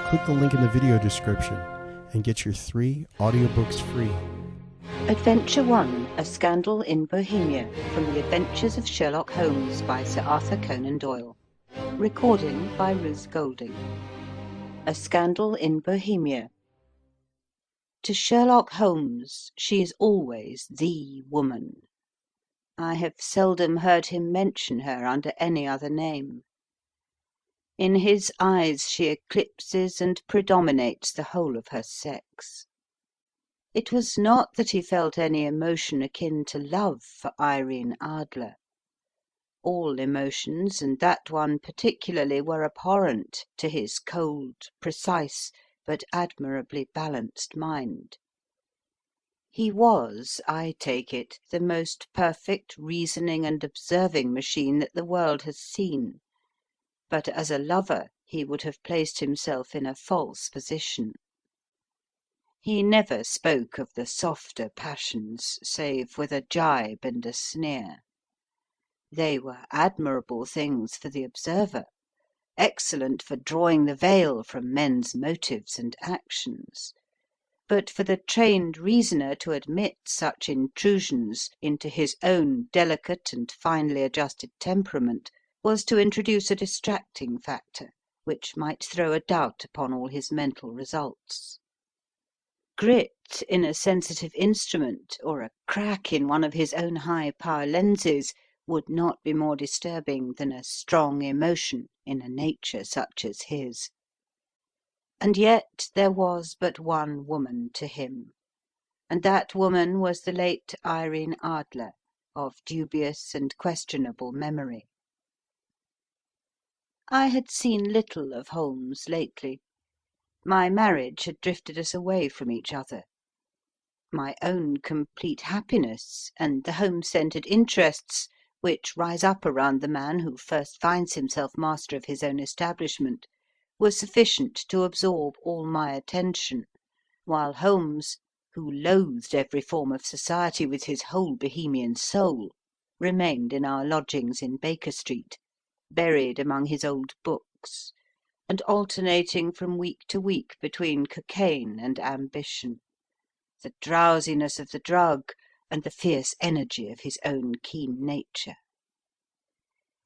Click the link in the video description and get your 3 audiobooks free. Adventure 1, A Scandal in Bohemia, from the Adventures of Sherlock Holmes by Sir Arthur Conan Doyle. Recording by Ruth Golding. A Scandal in Bohemia. To Sherlock Holmes, she is always the woman. I have seldom heard him mention her under any other name. In his eyes she eclipses and predominates the whole of her sex. It was not that he felt any emotion akin to love for Irene Adler. All emotions, and that one particularly, were abhorrent to his cold, precise, but admirably balanced mind. He was, I take it, the most perfect reasoning and observing machine that the world has seen, but as a lover he would have placed himself in a false position. He never spoke of the softer passions, save with a gibe and a sneer. They were admirable things for the observer, excellent for drawing the veil from men's motives and actions. But for the trained reasoner to admit such intrusions into his own delicate and finely adjusted temperament was to introduce a distracting factor, which might throw a doubt upon all his mental results. Grit in a sensitive instrument, or a crack in one of his own high-power lenses, would not be more disturbing than a strong emotion in a nature such as his. And yet there was but one woman to him, and that woman was the late Irene Adler, of dubious and questionable memory. I had seen little of Holmes lately. My marriage had drifted us away from each other. My own complete happiness, and the home-centred interests which rise up around the man who first finds himself master of his own establishment, were sufficient to absorb all my attention, while Holmes, who loathed every form of society with his whole Bohemian soul, remained in our lodgings in Baker Street, buried among his old books, and alternating from week to week between cocaine and ambition, the drowsiness of the drug and the fierce energy of his own keen nature.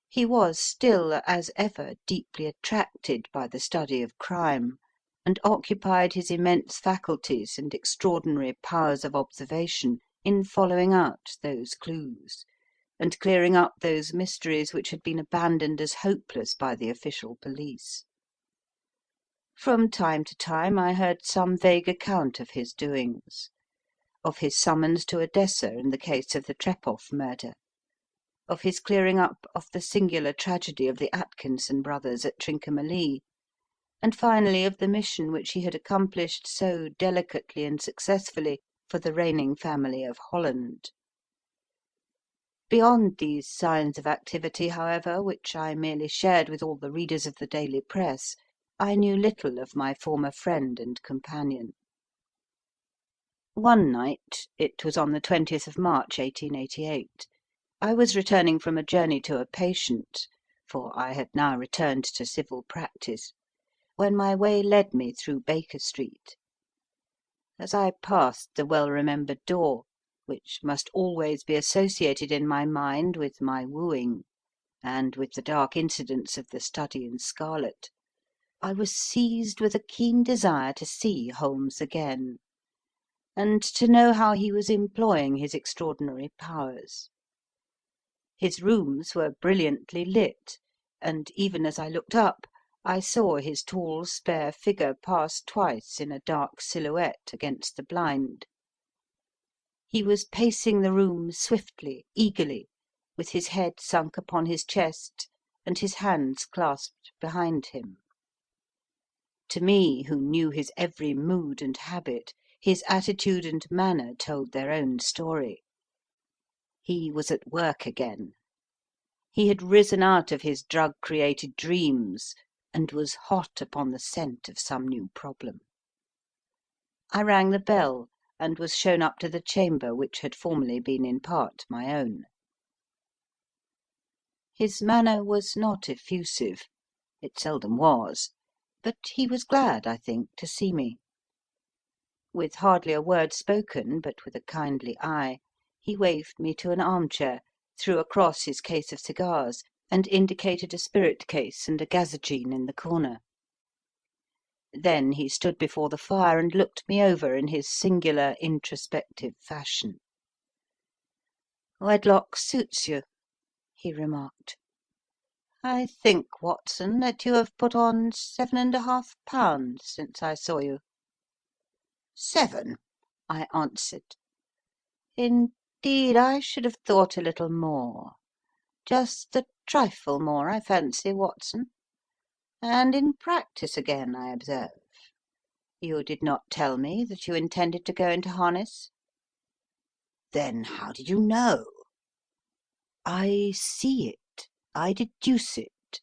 He was still, as ever, deeply attracted by the study of crime, and occupied his immense faculties and extraordinary powers of observation in following out those clues, and clearing up those mysteries which had been abandoned as hopeless by the official police. From time to time I heard some vague account of his doings, of his summons to Odessa in the case of the Trepoff murder, of his clearing up of the singular tragedy of the Atkinson brothers at Trincomalee, and finally of the mission which he had accomplished so delicately and successfully for the reigning family of Holland. Beyond these signs of activity, however, which I merely shared with all the readers of the daily press, I knew little of my former friend and companion. One night, it was on the 20th of March, 1888, I was returning from a journey to a patient, for I had now returned to civil practice, when my way led me through Baker Street. As I passed the well-remembered door, which must always be associated in my mind with my wooing, and with the dark incidents of the Study in Scarlet, I was seized with a keen desire to see Holmes again, and to know how he was employing his extraordinary powers. His rooms were brilliantly lit, and even as I looked up, I saw his tall, spare figure pass twice in a dark silhouette against the blind. He was pacing the room swiftly, eagerly, with his head sunk upon his chest and his hands clasped behind him. To me, who knew his every mood and habit, his attitude and manner told their own story. He was at work again. He had risen out of his drug-created dreams and was hot upon the scent of some new problem. I rang the bell and was shown up to the chamber which had formerly been in part my own. His manner was not effusive. It seldom was. but he was glad, I think, to see me. With hardly a word spoken, but with a kindly eye, he waved me to an armchair, threw across his case of cigars, and indicated a spirit case and a gazogene in the corner. Then he stood before the fire and looked me over in his singular introspective fashion. "Wedlock suits you," he remarked. "I think, Watson, that you have put on 7½ pounds since I saw you." "7?" I answered. "Indeed, I should have thought a little more. Just a trifle more, I fancy, Watson. And in practice again, I observe. You did not tell me that you intended to go into harness?" "Then how did you know?" "I see it. I deduce it."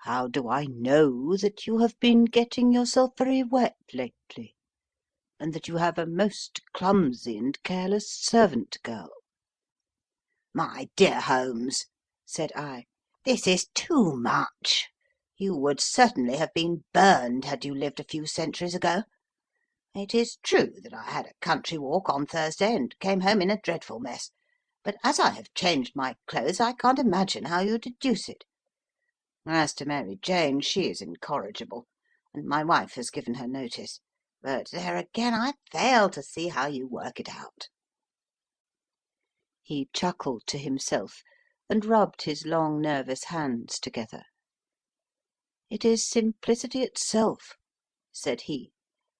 "How do I know that you have been getting yourself very wet lately, and that you have a most clumsy and careless servant girl?" "My dear Holmes," said I, "this is too much. You would certainly have been burned had you lived a few centuries ago. It is true that I had a country walk on Thursday and came home in a dreadful mess, but as I have changed my clothes I can't imagine how you deduce it. As to Mary Jane, she is incorrigible, and my wife has given her notice, but there again I fail to see how you work it out." He chuckled to himself and rubbed his long nervous hands together. "It is simplicity itself," said he.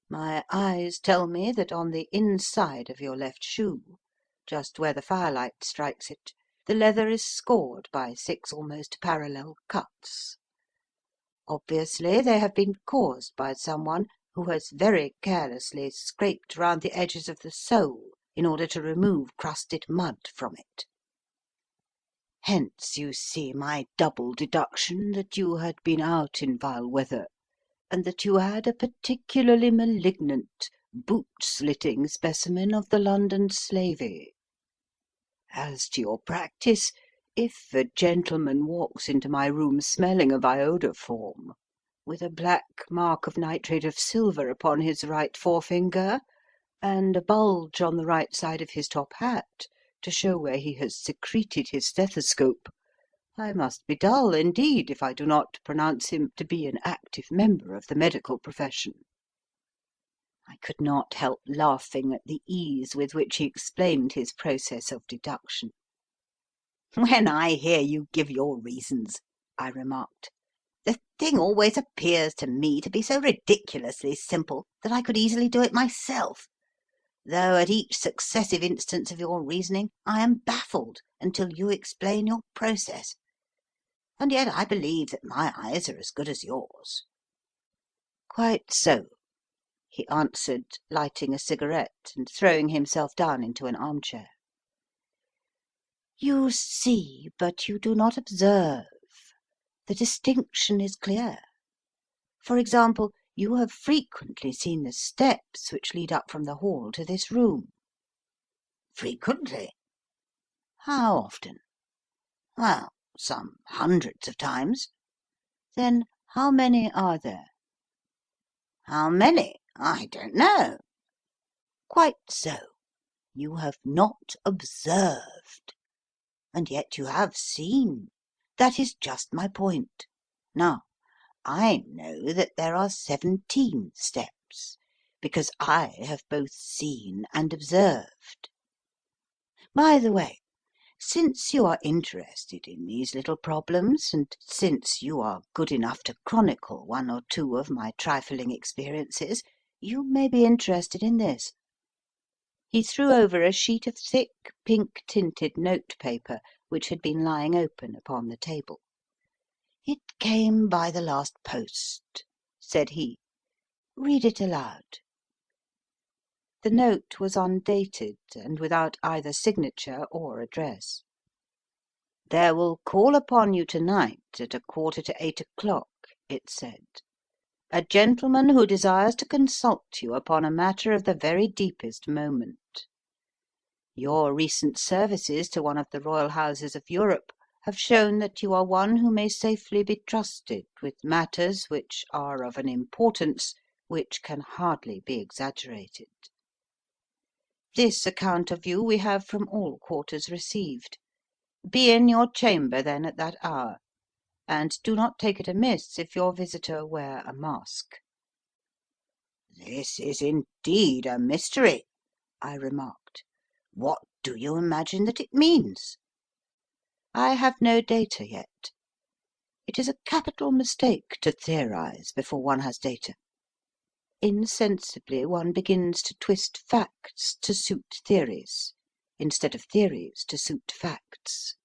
"My eyes tell me that on the inside of your left shoe, just where the firelight strikes it, the leather is scored by 6 almost parallel cuts. Obviously they have been caused by someone who has very carelessly scraped round the edges of the sole in order to remove crusted mud from it. Hence you see my double deduction that you had been out in vile weather, and that you had a particularly malignant, boot-slitting specimen of the London slavey. As to your practice, if a gentleman walks into my room smelling of iodoform, with a black mark of nitrate of silver upon his right forefinger, and a bulge on the right side of his top hat, to show where he has secreted his stethoscope, I must be dull indeed if I do not pronounce him to be an active member of the medical profession." I could not help laughing at the ease with which he explained his process of deduction. "When I hear you give your reasons," I remarked, "the thing always appears to me to be so ridiculously simple that I could easily do it myself, though at each successive instance of your reasoning I am baffled until you explain your process. And yet I believe that my eyes are as good as yours." "Quite so," he answered, lighting a cigarette and throwing himself down into an armchair. "You see, but you do not observe. The distinction is clear. For example, you have frequently seen the steps which lead up from the hall to this room." "Frequently." "How often?" "Well, some hundreds of times." "Then how many are there?" "How many? I don't know." "Quite so. You have not observed. And yet you have seen. That is just my point. Now, I know that there are 17 steps, because I have both seen and observed. By the way, since you are interested in these little problems, and since you are good enough to chronicle one or two of my trifling experiences, you may be interested in this." He threw over a sheet of thick, pink-tinted note-paper which had been lying open upon the table. "It came by the last post," said he. "Read it aloud." The note was undated, and without either signature or address. "There will call upon you to-night at 7:45, it said, "a gentleman who desires to consult you upon a matter of the very deepest moment. Your recent services to one of the royal houses of Europe have shown that you are one who may safely be trusted with matters which are of an importance which can hardly be exaggerated. This account of you we have from all quarters received. Be in your chamber, then, at that hour, and do not take it amiss if your visitor wear a mask." "This is indeed a mystery," I remarked. "What do you imagine that it means?" "I have no data yet. It is a capital mistake to theorize before one has data. Insensibly one begins to twist facts to suit theories, instead of theories to suit facts.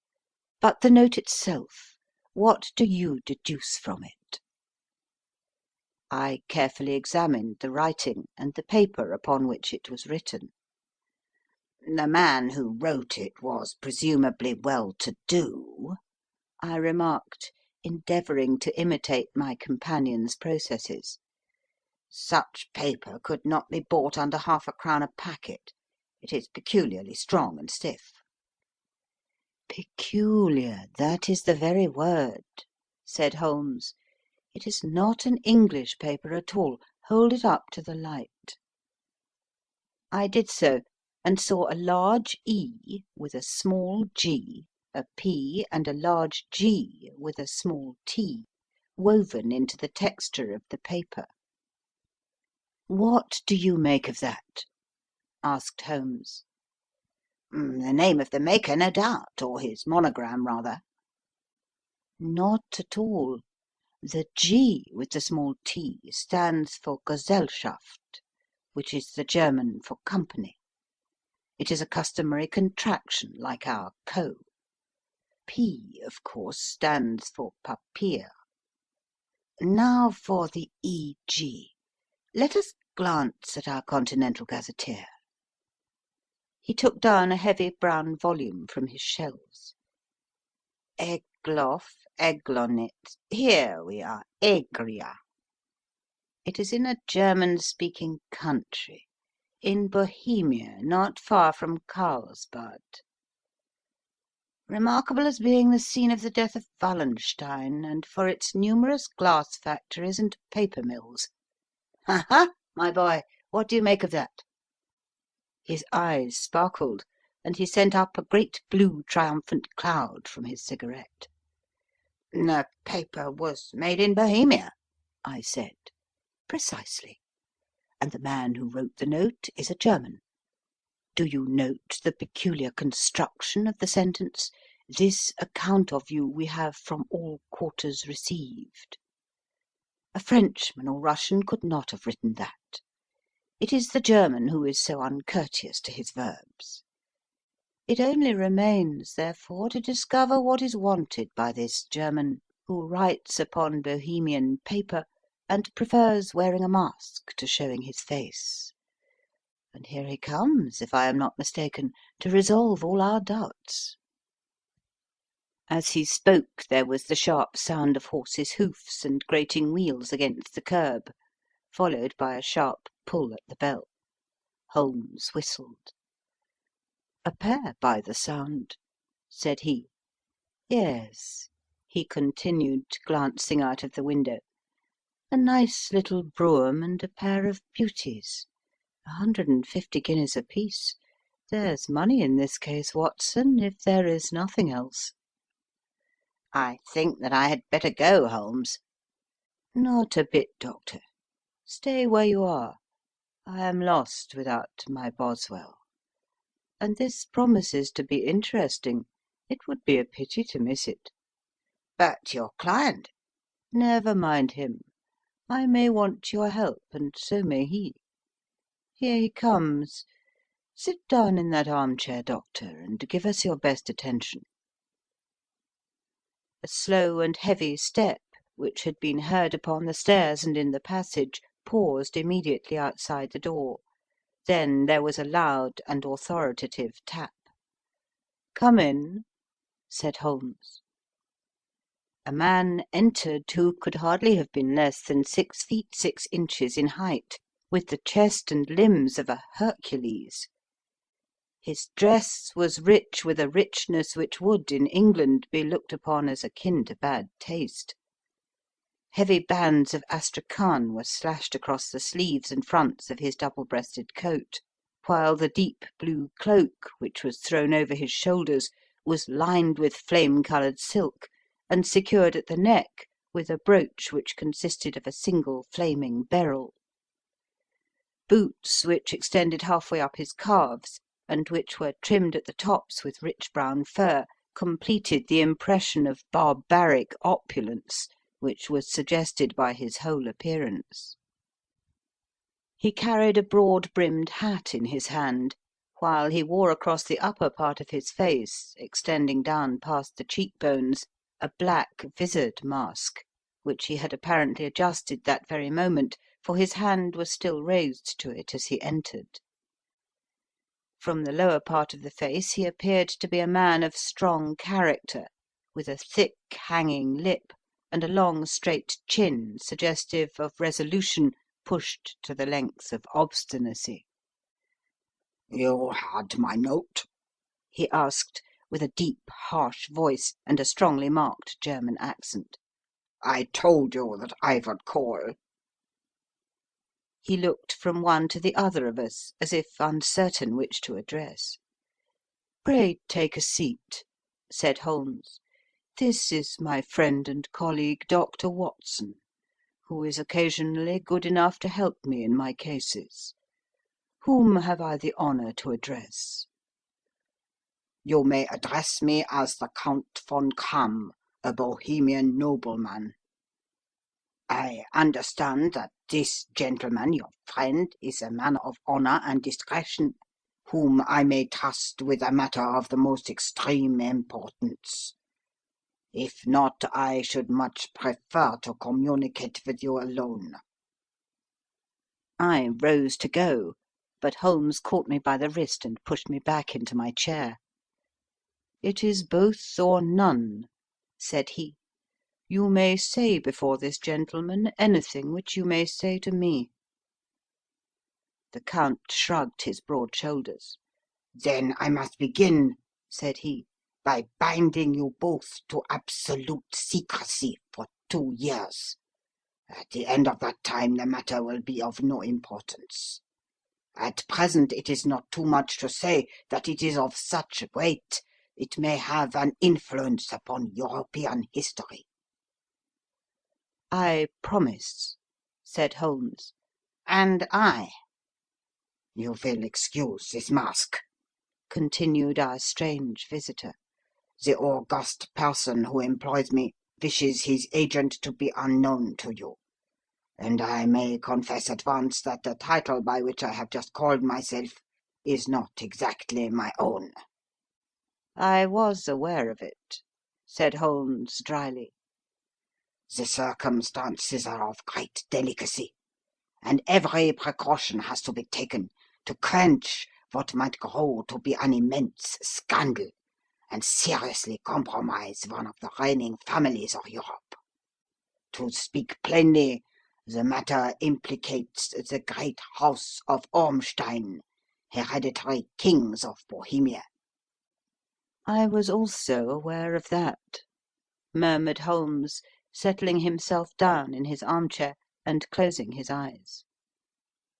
But the note itself, what do you deduce from it?" I carefully examined the writing and the paper upon which it was written. "The man who wrote it was presumably well to do," I remarked, endeavouring to imitate my companion's processes. "Such paper could not be bought under half a crown a packet. It is peculiarly strong and stiff." "Peculiar, that is the very word," said Holmes. "It is not an English paper at all. Hold it up to the light." I did so, and saw a large E with a small g, a P, and a large G with a small t, woven into the texture of the paper. "What do you make of that?" asked Holmes. "The name of the maker, no doubt, or his monogram, rather." "Not at all. The G with the small t stands for Gesellschaft, which is the German for company. It is a customary contraction, like our Co. P, of course, stands for Papier. Now for the E.G. Let us glance at our Continental Gazetteer." He took down a heavy brown volume from his shelves. "Egloff, Eglonit. Here we are. Egria. It is in a German-speaking country, in Bohemia, not far from Carlsbad. Remarkable as being the scene of the death of Wallenstein, and for its numerous glass factories and paper mills. Ha ha, my boy, what do you make of that?" His eyes sparkled, and he sent up a great blue triumphant cloud from his cigarette. "The paper was made in Bohemia," I said. "Precisely. And the man who wrote the note is a German. Do you note the peculiar construction of the sentence, 'This account of you we have from all quarters received'? A Frenchman or Russian could not have written that. It is the German who is so uncourteous to his verbs. It only remains, therefore, to discover what is wanted by this German, who writes upon Bohemian paper and prefers wearing a mask to showing his face. And here he comes, if I am not mistaken, to resolve all our doubts." As he spoke there was the sharp sound of horses' hoofs and grating wheels against the kerb, followed by a sharp pull at the bell. Holmes whistled. "A pair, by the sound," said he. "Yes," he continued, glancing out of the window. "A nice little brougham and a pair of beauties. 150 guineas apiece. There's money in this case, Watson, if there is nothing else." "I think that I had better go, Holmes." "Not a bit, Doctor. Stay where you are. I am lost without my Boswell. And this promises to be interesting. It would be a pity to miss it." "But your client?" "Never mind him. I may want your help, and so may he. Here he comes. Sit down in that armchair, Doctor, and give us your best attention." A slow and heavy step, which had been heard upon the stairs and in the passage, paused immediately outside the door. Then there was a loud and authoritative tap. "Come in," said Holmes. A man entered who could hardly have been less than 6 feet 6 inches in height, with the chest and limbs of a Hercules. His dress was rich with a richness which would, in England, be looked upon as akin to bad taste. Heavy bands of astrakhan were slashed across the sleeves and fronts of his double-breasted coat, while the deep blue cloak, which was thrown over his shoulders, was lined with flame-coloured silk, and secured at the neck with a brooch which consisted of a single flaming beryl. Boots, which extended half-way up his calves, and which were trimmed at the tops with rich brown fur, completed the impression of barbaric opulence which was suggested by his whole appearance. He carried a broad-brimmed hat in his hand, while he wore across the upper part of his face, extending down past the cheek-bones, a black vizard mask, which he had apparently adjusted that very moment, for his hand was still raised to it as he entered. From the lower part of the face he appeared to be a man of strong character, with a thick hanging lip, and a long straight chin suggestive of resolution pushed to the length of obstinacy. "You had my note?" he asked, with a deep, harsh voice and a strongly marked German accent. "I told you that I would call." He looked from one to the other of us, as if uncertain which to address. "Pray take a seat," said Holmes. "This is my friend and colleague, Dr. Watson, who is occasionally good enough to help me in my cases. Whom have I the honour to address?" "You may address me as the Count von Kramm, a Bohemian nobleman. I understand that this gentleman, your friend, is a man of honour and discretion, whom I may trust with a matter of the most extreme importance. If not, I should much prefer to communicate with you alone." I rose to go, but Holmes caught me by the wrist and pushed me back into my chair. "It is both or none," said he. "You may say before this gentleman anything which you may say to me." The Count shrugged his broad shoulders. "Then I must begin," said he, "by binding you both to absolute secrecy for 2 years. At the end of that time the matter will be of no importance. At present it is not too much to say that it is of such weight it may have an influence upon European history." "I promise," said Holmes. "And I." "You will excuse this mask," continued our strange visitor. "The august person who employs me wishes his agent to be unknown to you, and I may confess at once that the title by which I have just called myself is not exactly my own." "I was aware of it," said Holmes dryly. "The circumstances are of great delicacy, and every precaution has to be taken to quench what might grow to be an immense scandal and seriously compromise one of the reigning families of Europe. To speak plainly, the matter implicates the great house of Ormstein, hereditary kings of Bohemia." "I was also aware of that," murmured Holmes, settling himself down in his armchair and closing his eyes.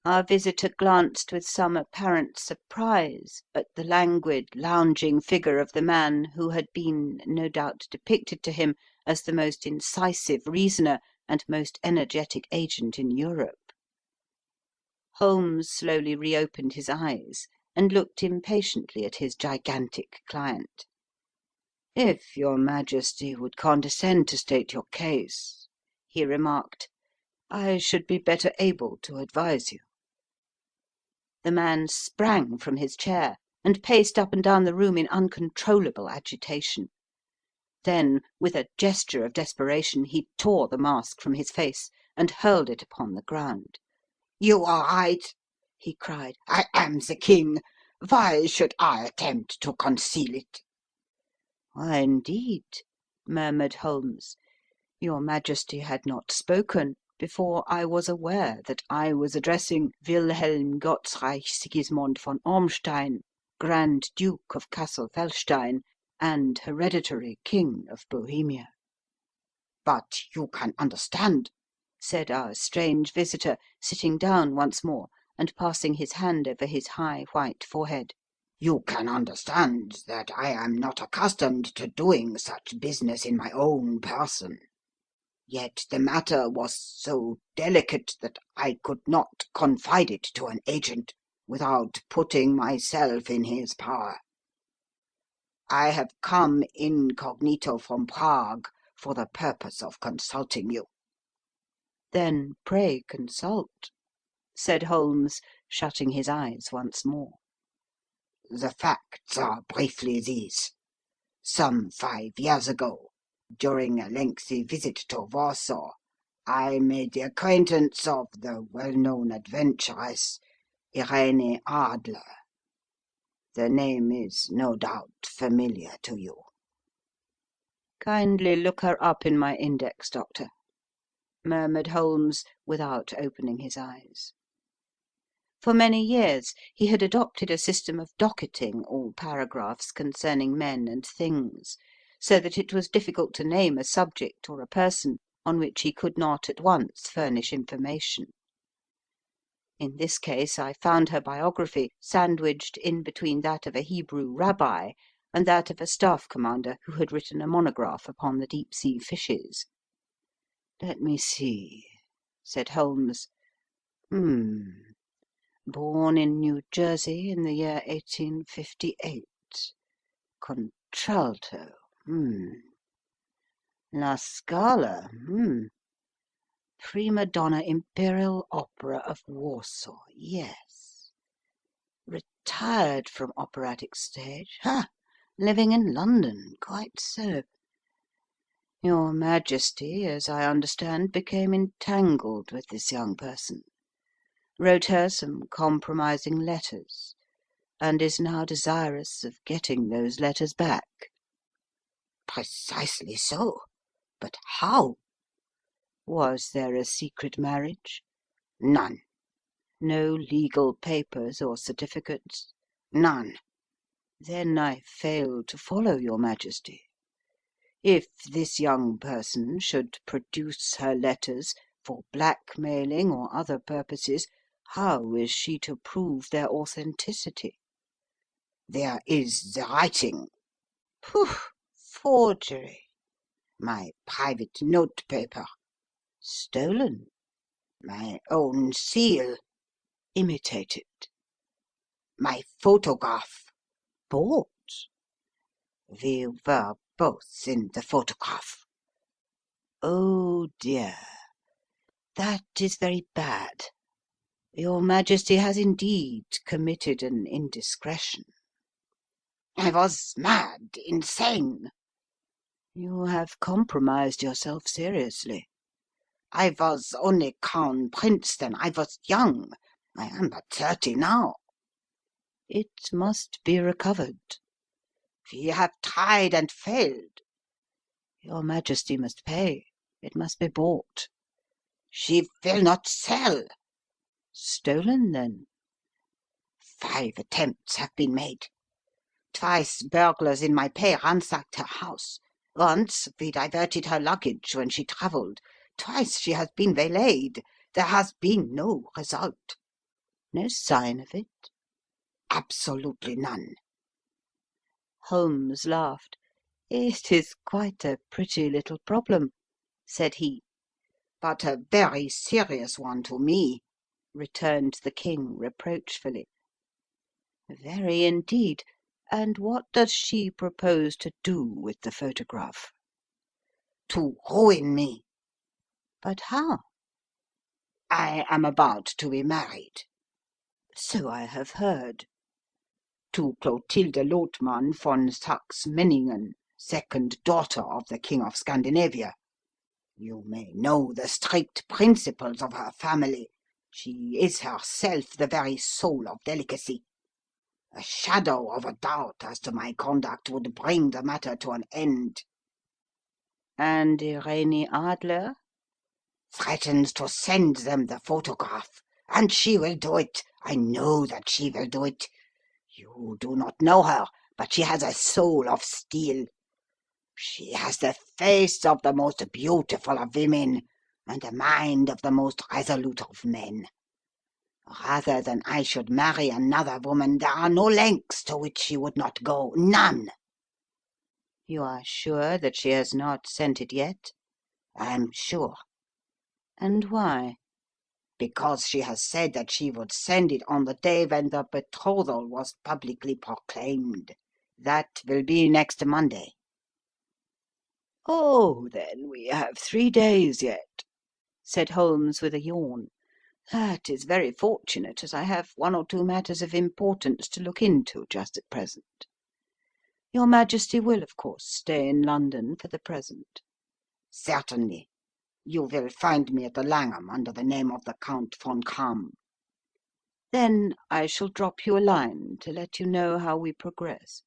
Our visitor glanced with some apparent surprise at the languid, lounging figure of the man who had been, no doubt, depicted to him as the most incisive reasoner and most energetic agent in Europe. Holmes slowly reopened his eyes and looked impatiently at his gigantic client. "If your Majesty would condescend to state your case," he remarked, "I should be better able to advise you." The man sprang from his chair and paced up and down the room in uncontrollable agitation. Then, with a gesture of desperation, he tore the mask from his face and hurled it upon the ground. "You are right," he cried. "I am the king. Why should I attempt to conceal it?" "Why, indeed," murmured Holmes, "your Majesty had not spoken before I was aware that I was addressing Wilhelm Gottsreich Sigismund von Ormstein, Grand Duke of Castle-Felstein and hereditary King of Bohemia. But you can understand, said our strange visitor, sitting down once more and passing his hand over his high white forehead. You can understand that I am not accustomed to doing such business in my own person. Yet the matter was so delicate that I could not confide it to an agent without putting myself in his power. I have come incognito from Prague for the purpose of consulting you. Then pray consult, said Holmes, shutting his eyes once more. The facts are briefly these. Some 5 years ago, during a lengthy visit to Warsaw, I made the acquaintance of the well-known adventuress Irene Adler. The name is no doubt familiar to you. Kindly look her up in my index, Doctor, murmured Holmes without opening his eyes. For many years he had adopted a system of docketing all paragraphs concerning men and things, so that it was difficult to name a subject or a person on which he could not at once furnish information. In this case I found her biography sandwiched in between that of a Hebrew rabbi and that of a staff commander who had written a monograph upon the deep-sea fishes. "Let me see," said Holmes. Born in New Jersey in the year 1858. Contralto. La Scala. Prima donna Imperial Opera of Warsaw. Yes. Retired from operatic stage. Living in London. Quite so. Your Majesty, as I understand, became entangled with this young person, wrote her some compromising letters, and is now desirous of getting those letters back. Precisely so. But how? Was there a secret marriage? None. No legal papers or certificates? None. Then I fail to follow your Majesty. If this young person should produce her letters for blackmailing or other purposes, how is she to prove their authenticity? There is the writing. Pooh! Forgery. My private notepaper. Stolen. My own seal. Imitated. My photograph. Bought. We were both in the photograph. Oh dear. That is very bad. Your Majesty has indeed committed an indiscretion. I was mad, insane. You have compromised yourself seriously. I was only Crown Prince then. I was young. I am but 30 now. It must be recovered. We have tried and failed. Your Majesty must pay. It must be bought. She will not sell. Stolen, then? 5 attempts have been made. Twice burglars in my pay ransacked her house. Once we diverted her luggage when she travelled. Twice she has been waylaid. There has been no result. No sign of it? Absolutely none. Holmes laughed. It is quite a pretty little problem, said he. But a very serious one to me, returned the King reproachfully. Very indeed. And what does she propose to do with the photograph? To ruin me. But how? I am about to be married. So I have heard. To Clotilde Lotmann von Saxe-Meiningen, second daughter of the King of Scandinavia. You may know the strict principles of her family. She is herself the very soul of delicacy. A shadow of a doubt as to my conduct would bring the matter to an end. And Irene Adler? Threatens to send them the photograph. And she will do it. I know that she will do it. You do not know her, but she has a soul of steel. She has the face of the most beautiful of women, and the mind of the most resolute of men. Rather than I should marry another woman, there are no lengths to which she would not go, none. You are sure that she has not sent it yet? I am sure. And why? Because she has said that she would send it on the day when the betrothal was publicly proclaimed. That will be next Monday. Oh, then we have 3 days yet, said Holmes with a yawn. That is very fortunate, as I have 1 or 2 matters of importance to look into just at present. Your Majesty will, of course, stay in London for the present. Certainly. You will find me at the Langham under the name of the Count von Kram. Then I shall drop you a line to let you know how we progress.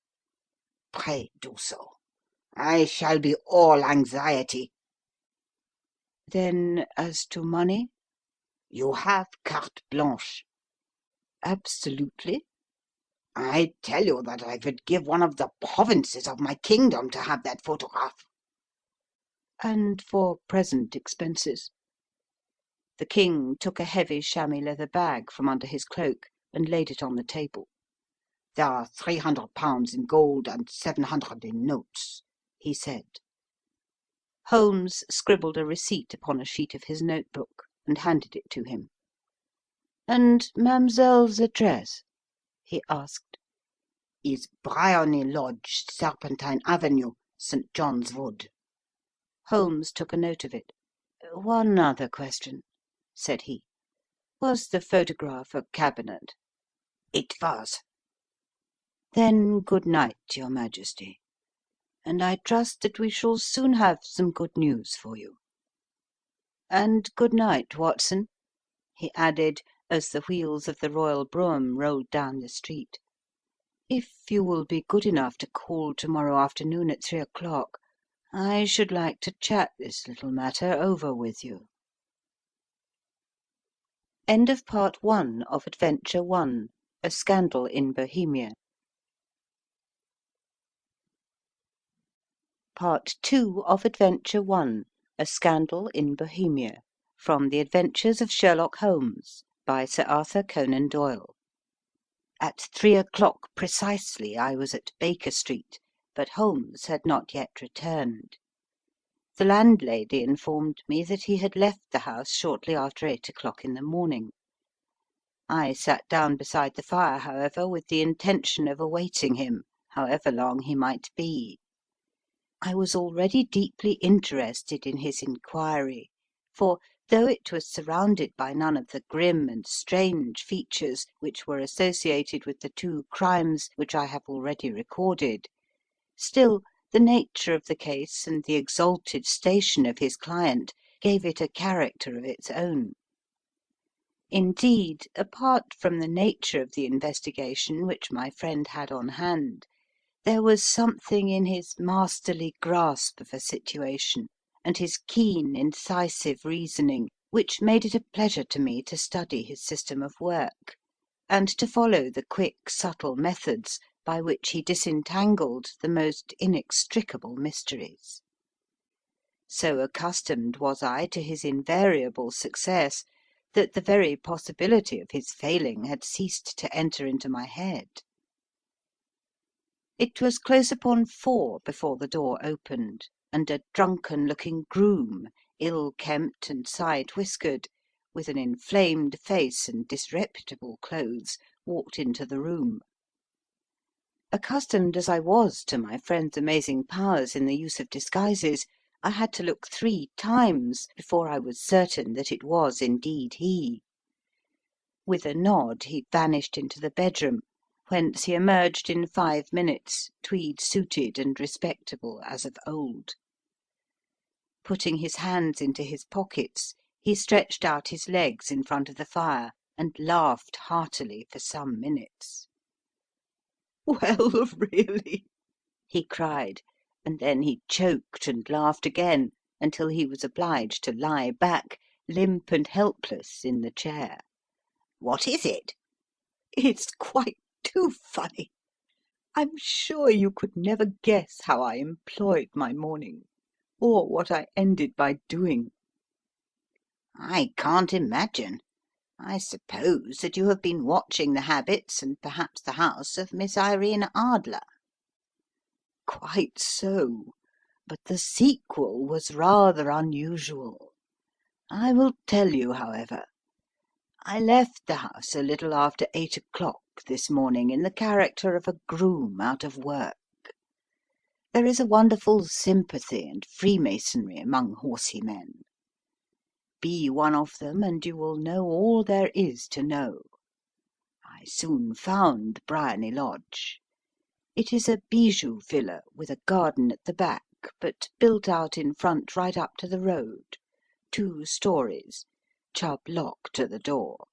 Pray do so. I shall be all anxiety. Then, as to money? You have carte blanche. Absolutely? I tell you that I would give one of the provinces of my kingdom to have that photograph. And for present expenses? The king took a heavy chamois leather bag from under his cloak and laid it on the table. There are £300 in gold and 700 in notes, he said. Holmes scribbled a receipt upon a sheet of his notebook and handed it to him. And Mademoiselle's address? He asked. Is Bryony Lodge, Serpentine Avenue, St. John's Wood. Holmes took a note of it. One other question, said he. Was the photograph a cabinet? It was. Then good night, Your Majesty, and I trust that we shall soon have some good news for you. And good night, Watson, he added, as the wheels of the royal brougham rolled down the street. If you will be good enough to call tomorrow afternoon at 3 o'clock, I should like to chat this little matter over with you. End of Part 1 of Adventure 1, A Scandal in Bohemia. Part 2 of Adventure 1, A Scandal in Bohemia, from The Adventures of Sherlock Holmes, by Sir Arthur Conan Doyle. At 3 o'clock precisely I was at Baker Street, but Holmes had not yet returned. The landlady informed me that he had left the house shortly after 8 o'clock in the morning. I sat down beside the fire, however, with the intention of awaiting him, however long he might be. I was already deeply interested in his inquiry, for, though it was surrounded by none of the grim and strange features which were associated with the 2 crimes which I have already recorded, still the nature of the case and the exalted station of his client gave it a character of its own. Indeed, apart from the nature of the investigation which my friend had on hand, there was something in his masterly grasp of a situation, and his keen, incisive reasoning, which made it a pleasure to me to study his system of work, and to follow the quick, subtle methods by which he disentangled the most inextricable mysteries. So accustomed was I to his invariable success that the very possibility of his failing had ceased to enter into my head. It was close upon 4 before the door opened, and a drunken-looking groom, ill-kempt and side-whiskered, with an inflamed face and disreputable clothes, walked into the room. Accustomed as I was to my friend's amazing powers in the use of disguises, I had to look 3 times before I was certain that it was indeed he. With a nod he vanished into the bedroom, whence he emerged in 5 minutes, tweed-suited and respectable as of old. Putting his hands into his pockets, he stretched out his legs in front of the fire and laughed heartily for some minutes. "Well, really," he cried, and then he choked and laughed again until he was obliged to lie back, limp and helpless, in the chair. What is it? "It's quite too funny. I'm sure you could never guess how I employed my morning, or what I ended by doing." "I can't imagine. I suppose that you have been watching the habits and perhaps the house of Miss Irene Adler." "Quite so, but the sequel was rather unusual. I will tell you, however. I left the house a little after 8 o'clock this morning in the character of a groom out of work. There is a wonderful sympathy and freemasonry among horsey men. Be one of them, and you will know all there is to know. I soon found Briony Lodge. It is a bijou villa with a garden at the back, but built out in front right up to the road. 2 stories, Chubb lock to the door.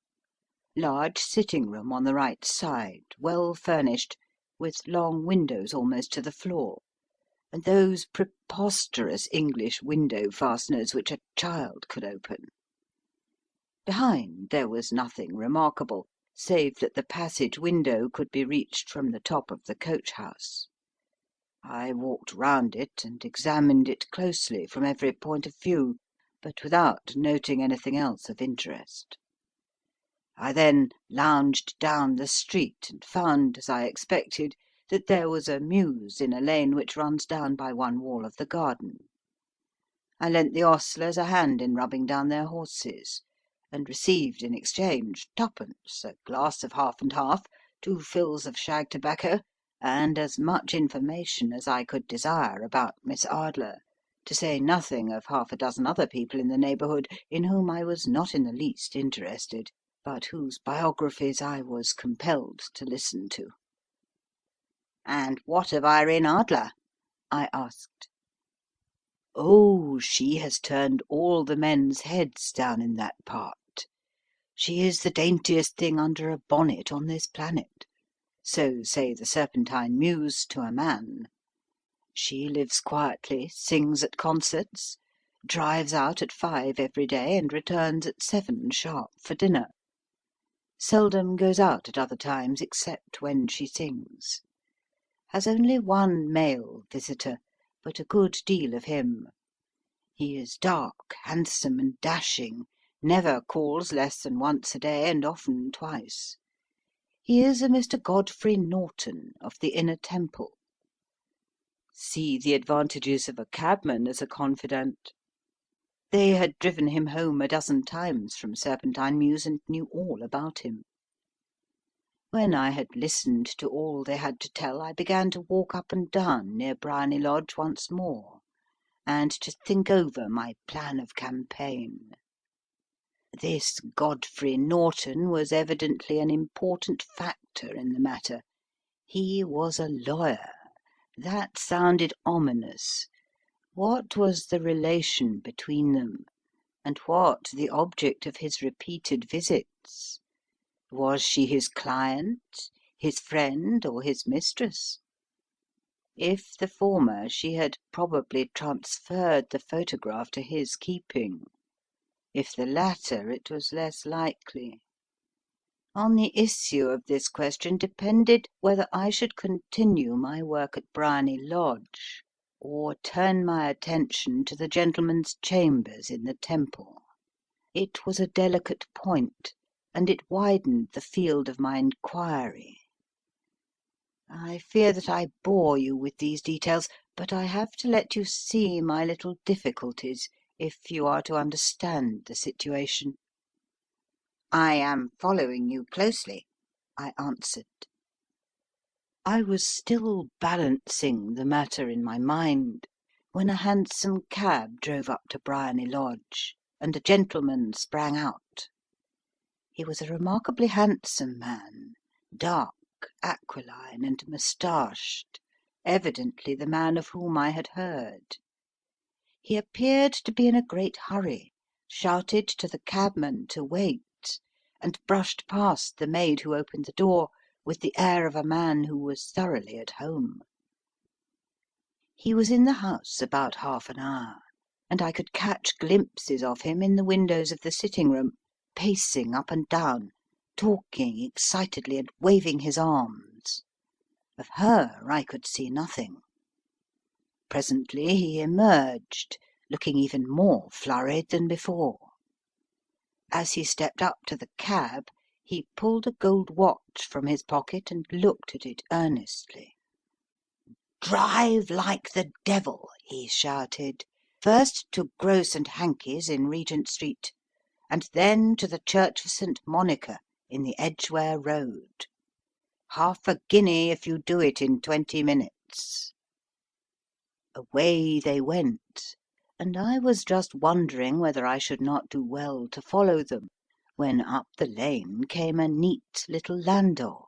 Large sitting room on the right side, well furnished, with long windows almost to the floor, and those preposterous English window fasteners which a child could open. Behind there was nothing remarkable, save that the passage window could be reached from the top of the coach house. I walked round it and examined it closely from every point of view, but without noting anything else of interest. I then lounged down the street and found, as I expected, that there was a mews in a lane which runs down by one wall of the garden. I lent the ostlers a hand in rubbing down their horses, and received in exchange 2d., a glass of half and half, 2 fills of shag tobacco, and as much information as I could desire about Miss Adler, to say nothing of half a dozen other people in the neighbourhood in whom I was not in the least interested, but whose biographies I was compelled to listen to. "And what of Irene Adler?" I asked. Oh, she has turned all the men's heads down in that part. She is the daintiest thing under a bonnet on this planet. So say the Serpentine Mews to a man. She lives quietly, sings at concerts, drives out at 5 every day, and returns at 7 sharp for dinner. Seldom goes out at other times except when she sings. Has only one male visitor, but a good deal of him. He is dark, handsome, and dashing, never calls less than once a day, and often twice. He is a Mr. Godfrey Norton, of the Inner Temple. See the advantages of a cabman as a confidant. They had driven him home a dozen times from Serpentine Mews, and knew all about him. When I had listened to all they had to tell, I began to walk up and down near Briony Lodge once more, and to think over my plan of campaign. This Godfrey Norton was evidently an important factor in the matter. He was a lawyer. That sounded ominous. What was the relation between them, and what the object of his repeated visits? Was she his client, his friend, or his mistress? If the former, she had probably transferred the photograph to his keeping. If the latter, it was less likely. On the issue of this question depended whether I should continue my work at Briony Lodge, or turn my attention to the gentleman's chambers in the Temple. It was a delicate point, and it widened the field of my inquiry. I fear that I bore you with these details, but I have to let you see my little difficulties if you are to understand the situation. "I am following you closely," I answered. I was still balancing the matter in my mind when a hansom cab drove up to Briony Lodge, and a gentleman sprang out. He was a remarkably handsome man, dark, aquiline, and moustached, evidently the man of whom I had heard. He appeared to be in a great hurry, shouted to the cabman to wait, and brushed past the maid who opened the door with the air of a man who was thoroughly at home. He was in the house about half an hour, and I could catch glimpses of him in the windows of the sitting room, pacing up and down, talking excitedly and waving his arms. Of her I could see nothing. Presently he emerged, looking even more flurried than before. As he stepped up to the cab, he pulled a gold watch from his pocket and looked at it earnestly. "Drive like the devil," he shouted, "first to Gross and Hankey's in Regent Street, and then to the Church of St. Monica in the Edgware Road. Half a guinea if you do it in 20 minutes." Away they went, and I was just wondering whether I should not do well to follow them, when up the lane came a neat little landau,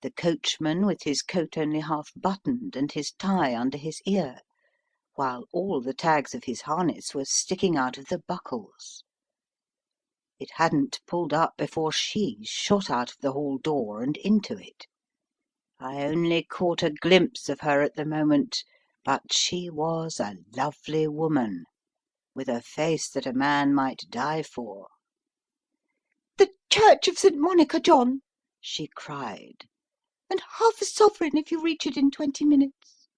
the coachman with his coat only half buttoned and his tie under his ear, while all the tags of his harness were sticking out of the buckles. It hadn't pulled up before she shot out of the hall door and into it. I only caught a glimpse of her at the moment, but she was a lovely woman, with a face that a man might die for. "The Church of St. Monica, John!" she cried, "and half a sovereign if you reach it in 20 minutes."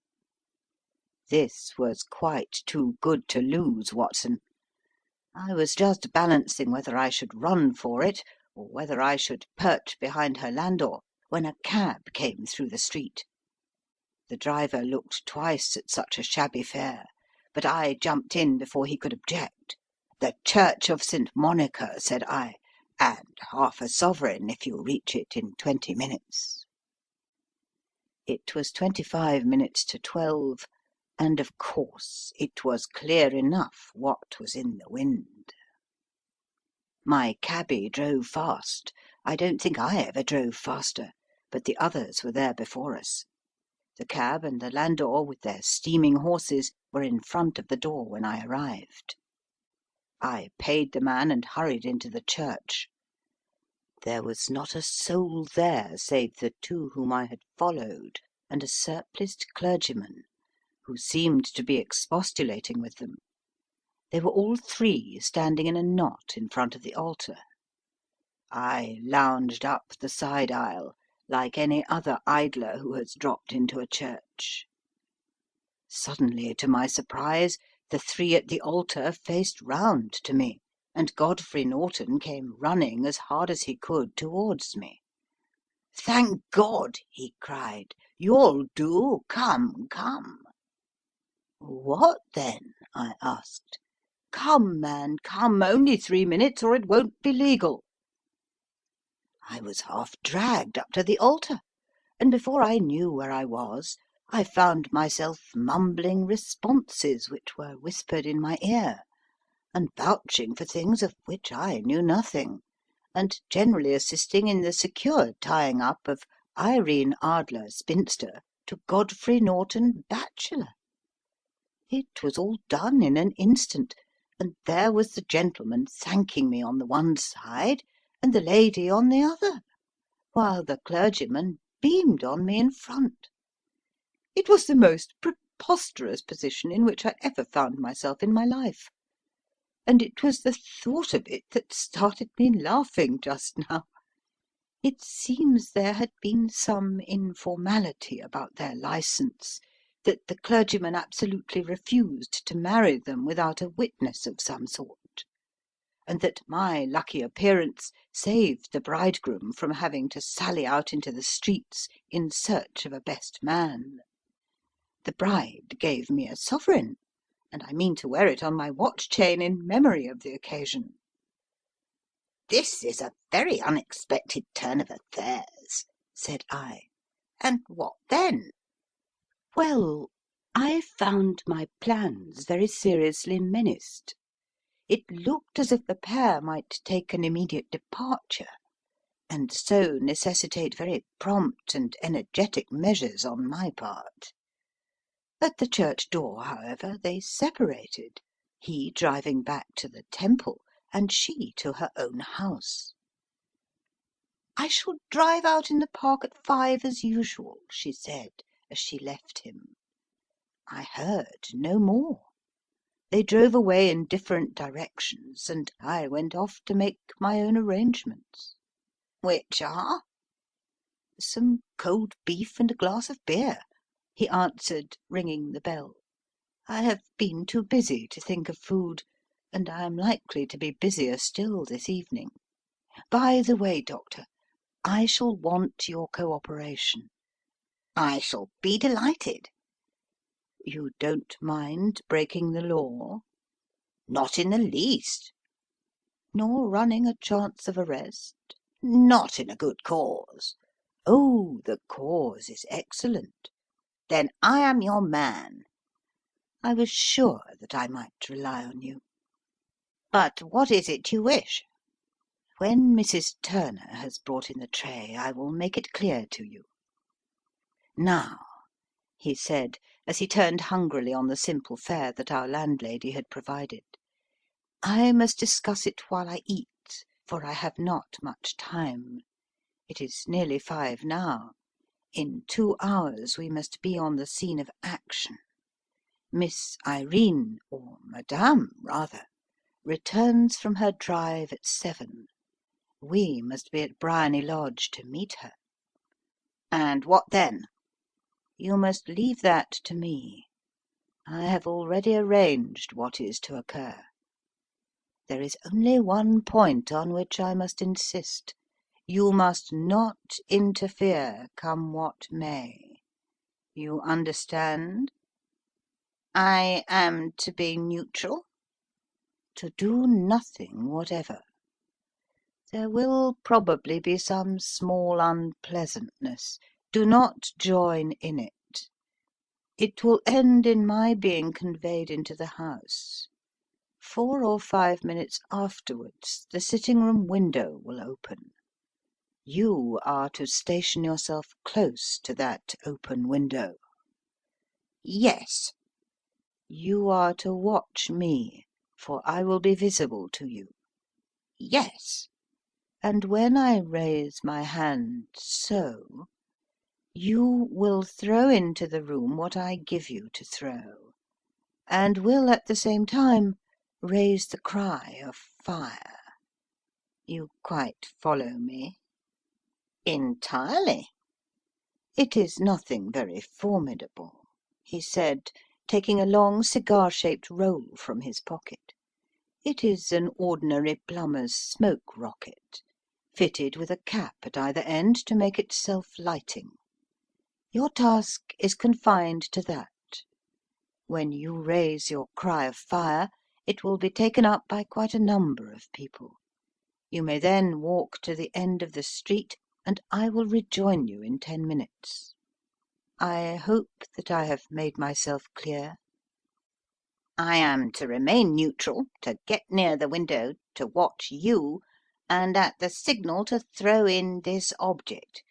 This was quite too good to lose, Watson. I was just balancing whether I should run for it, or whether I should perch behind her landau, when a cab came through the street. The driver looked twice at such a shabby fare, but I jumped in before he could object. "The Church of St. Monica," said I, "and half a sovereign if you reach it in 20 minutes." It was 25 minutes to 12, and of course it was clear enough what was in the wind. My cabby drove fast. I don't think I ever drove faster, but the others were there before us. The cab and the landau, with their steaming horses, were in front of the door when I arrived. I paid the man and hurried into the church. There was not a soul there save the two whom I had followed, and a surpliced clergyman, who seemed to be expostulating with them. They were all three standing in a knot in front of the altar. I lounged up the side aisle, like any other idler who has dropped into a church. Suddenly, to my surprise, the three at the altar faced round to me, and Godfrey Norton came running as hard as he could towards me. "Thank God!" he cried. "You'll do. Come, come." "What then?" I asked. "Come, man, come. Only 3 minutes, or it won't be legal." I was half dragged up to the altar, and before I knew where I was, I found myself mumbling responses which were whispered in my ear, and vouching for things of which I knew nothing, and generally assisting in the secure tying up of Irene Ardler, spinster, to Godfrey Norton, bachelor. It was all done in an instant, and there was the gentleman thanking me on the one side, and the lady on the other, while the clergyman beamed on me in front. It was the most preposterous position in which I ever found myself in my life, and it was the thought of it that started me laughing just now. It seems there had been some informality about their licence, that the clergyman absolutely refused to marry them without a witness of some sort, and that my lucky appearance saved the bridegroom from having to sally out into the streets in search of a best man. The bride gave me a sovereign, and I mean to wear it on my watch chain in memory of the occasion. This is a very unexpected turn of affairs, said I. And what then? Well, I found my plans very seriously menaced. It looked as if the pair might take an immediate departure, and so necessitate very prompt and energetic measures on my part. At the church door, however, they separated, he driving back to the temple, and she to her own house. "I shall drive out in the park at 5 as usual," she said, as she left him. I heard no more. They drove away in different directions, and I went off to make my own arrangements. Which are? "Some cold beef and a glass of beer," he answered, ringing the bell. "I have been too busy to think of food, and I am likely to be busier still this evening. By the way, Doctor, I shall want your cooperation." I shall be delighted. "You don't mind breaking the law?" Not in the least. "Nor running a chance of arrest?" Not in a good cause. "Oh, the cause is excellent." Then I am your man. "I was sure that I might rely on you." But what is it you wish? "When Mrs. Turner has brought in the tray, I will make it clear to you. Now," he said, as he turned hungrily on the simple fare that our landlady had provided, "I must discuss it while I eat, for I have not much time. It is nearly 5 now. In 2 hours we must be on the scene of action. Miss Irene, or Madame rather, returns from her drive at 7. We must be at Briony Lodge to meet her." And what then? "You must leave that to me. I have already arranged what is to occur. There is only one point on which I must insist. You must not interfere, come what may. You understand?" I am to be neutral? To do nothing whatever. There will probably be some small unpleasantness. Do not join in it. It will end in my being conveyed into the house. 4 or 5 minutes afterwards the sitting-room window will open. You are to station yourself close to that open window. Yes. You are to watch me, for I will be visible to you. Yes. And when I raise my hand so, you will throw into the room what I give you to throw, and will at the same time raise the cry of fire. You quite follow me?" Entirely. "It is nothing very formidable," he said, taking a long cigar-shaped roll from his pocket. "It is an ordinary plumber's smoke rocket, fitted with a cap at either end to make it self-lighting. Your task is confined to that. When you raise your cry of fire, it will be taken up by quite a number of people. You may then walk to the end of the street, and I will rejoin you in 10 minutes. I hope that I have made myself clear?" I am to remain neutral, to get near the window, to watch you, and at the signal to throw in this object,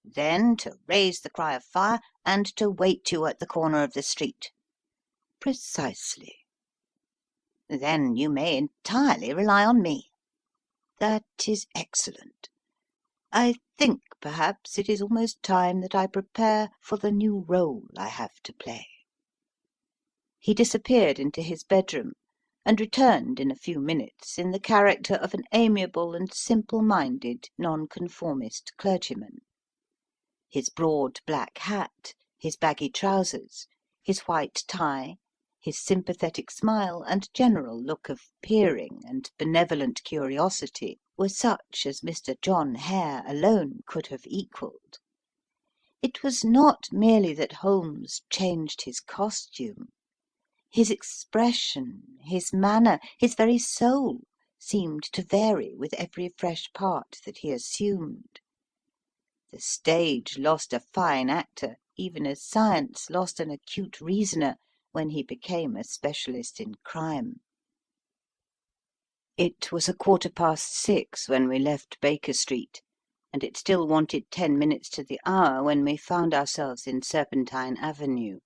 then to raise the cry of fire, and to wait you at the corner of the street. "Precisely." Then you may entirely rely on me. "That is excellent. I think, perhaps, it is almost time that I prepare for the new role I have to play." He disappeared into his bedroom, and returned in a few minutes in the character of an amiable and simple-minded nonconformist clergyman. His broad black hat, his baggy trousers, his white tie, his sympathetic smile, and general look of peering and benevolent curiosity were such as Mr. John Hare alone could have equalled. It was not merely that Holmes changed his costume. His expression, his manner, his very soul seemed to vary with every fresh part that he assumed. The stage lost a fine actor, even as science lost an acute reasoner, when he became a specialist in crime. It was 6:15 when we left Baker Street, and it still wanted 10 minutes to the hour when we found ourselves in Serpentine Avenue.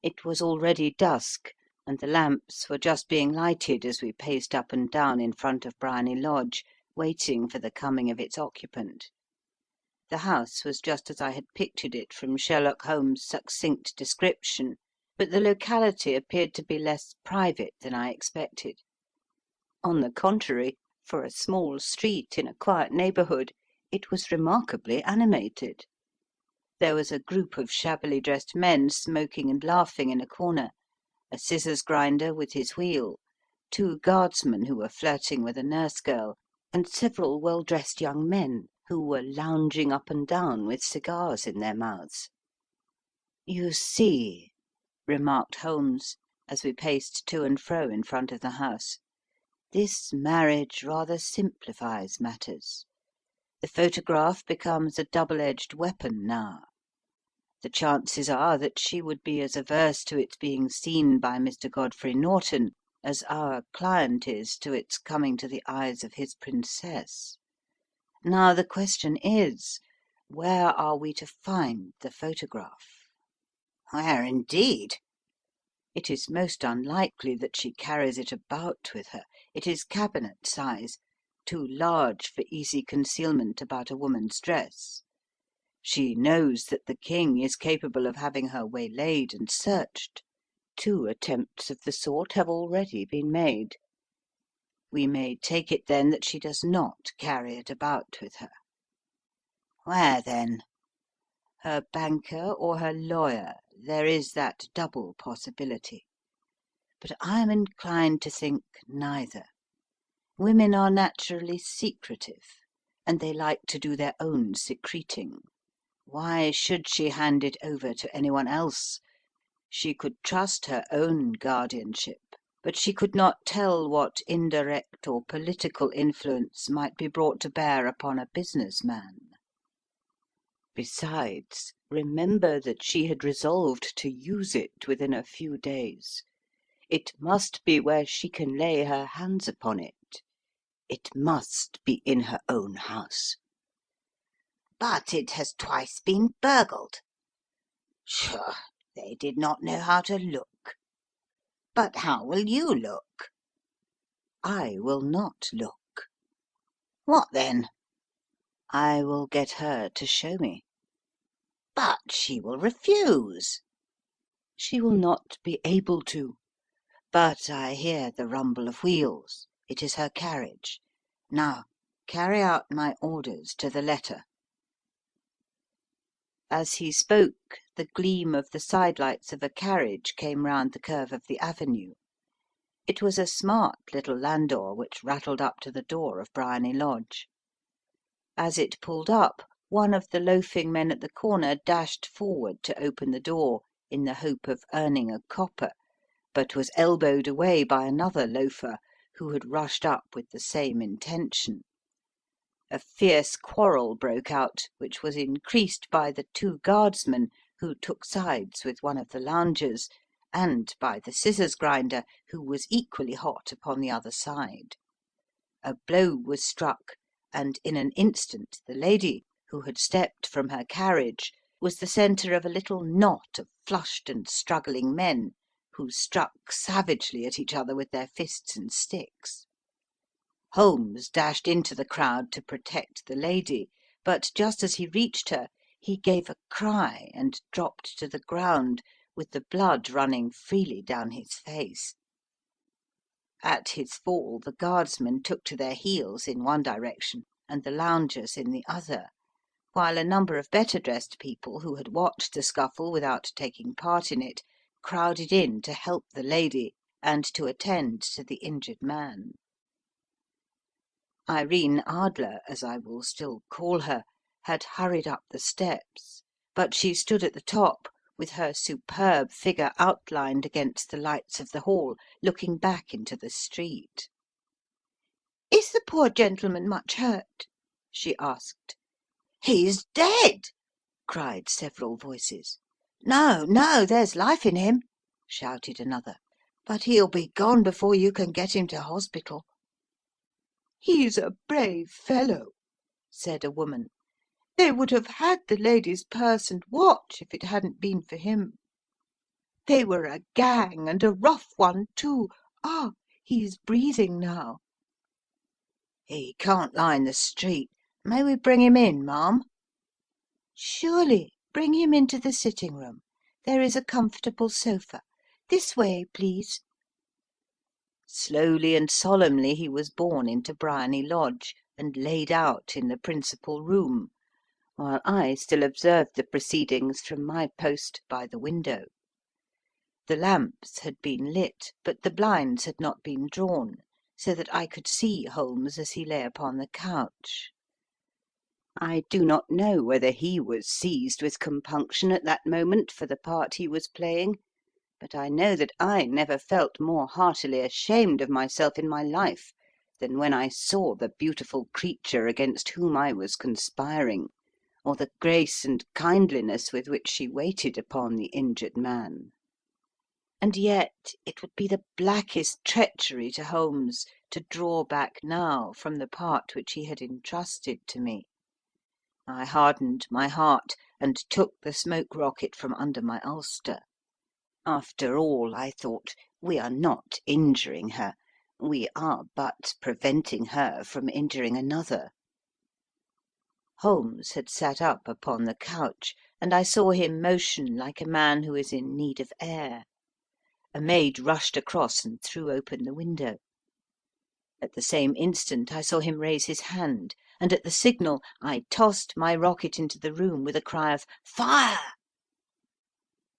It was already dusk, and the lamps were just being lighted as we paced up and down in front of Briony Lodge, waiting for the coming of its occupant. The house was just as I had pictured it from Sherlock Holmes' succinct description, but the locality appeared to be less private than I expected. On the contrary, for a small street in a quiet neighbourhood, It was remarkably animated. There was a group of shabbily dressed men smoking and laughing in a corner, a scissors grinder with his wheel, two guardsmen who were flirting with a nurse girl, and several well-dressed young men who were lounging up and down with cigars in their mouths. "You see," remarked Holmes, as we paced to and fro in front of the house, "this marriage rather simplifies matters. The photograph becomes a double-edged weapon now. The chances are that she would be as averse to its being seen by Mr. Godfrey Norton as our client is to its coming to the eyes of his princess. Now the question is, where are we to find the photograph?" Where indeed? "It is most unlikely that she carries it about with her. It is cabinet size, too large for easy concealment about a woman's dress. She knows that the king is capable of having her waylaid and searched. 2 attempts of the sort have already been made. We may take it then that she does not carry it about with her." Where then? "Her banker or her lawyer, there is that double possibility. But I am inclined to think neither. Women are naturally secretive, and they like to do their own secreting. Why should she hand it over to anyone else? She could trust her own guardianship, but she could not tell what indirect or political influence might be brought to bear upon a business man. Besides, remember that she had resolved to use it within a few days. It must be where she can lay her hands upon it. It must be in her own house." But it has twice been burgled. Sure, they did not know how to look. But how will you look? I will not look. What then? I will get her to show me. But she will refuse. She will not be able to. But I hear the rumble of wheels. It is her carriage. Now, carry out my orders to the letter." As he spoke, the gleam of the sidelights of a carriage came round the curve of the avenue. It was a smart little landau which rattled up to the door of Briony Lodge. As it pulled up, one of the loafing men at the corner dashed forward to open the door in the hope of earning a copper, but was elbowed away by another loafer who had rushed up with the same intention. A fierce quarrel broke out, which was increased by the 2 guardsmen who took sides with one of the loungers, and by the scissors grinder, who was equally hot upon the other side. A blow was struck, and in an instant the lady, who had stepped from her carriage, was the centre of a little knot of flushed and struggling men, who struck savagely at each other with their fists and sticks. Holmes dashed into the crowd to protect the lady, but just as he reached her, he gave a cry and dropped to the ground, with the blood running freely down his face. At his fall, the guardsmen took to their heels in one direction and the loungers in the other, while a number of better dressed people who had watched the scuffle without taking part in it crowded in to help the lady and to attend to the injured man. Irene Adler, as I will still call her, had hurried up the steps, but she stood at the top, with her superb figure outlined against the lights of the hall, looking back into the street. "Is the poor gentleman much hurt?" she asked. He's dead!" cried several voices. "No, no, there's life in him," shouted another, "but he'll be gone before you can get him to hospital." "He's a brave fellow," said a woman. "They would have had the lady's purse and watch if it hadn't been for him. They were a gang, and a rough one, too. Ah, he's breathing now." "He can't lie in the street. May we bring him in, ma'am?" "Surely. Bring him into the sitting room. There is a comfortable sofa. This way, please." Slowly and solemnly he was borne into Briony Lodge, and laid out in the principal room, while I still observed the proceedings from my post by the window. The lamps had been lit, but the blinds had not been drawn, so that I could see Holmes as he lay upon the couch. I do not know whether he was seized with compunction at that moment for the part he was playing, but I know that I never felt more heartily ashamed of myself in my life than when I saw the beautiful creature against whom I was conspiring, or the grace and kindliness with which she waited upon the injured man. And yet it would be the blackest treachery to Holmes to draw back now from the part which he had entrusted to me. I hardened my heart and took the smoke rocket from under my ulster. After all, I thought, we are not injuring her. We are but preventing her from injuring another. Holmes had sat up upon the couch, and I saw him motion like a man who is in need of air. A maid rushed across and threw open the window. At the same instant I saw him raise his hand, and at the signal I tossed my rocket into the room with a cry of "Fire!"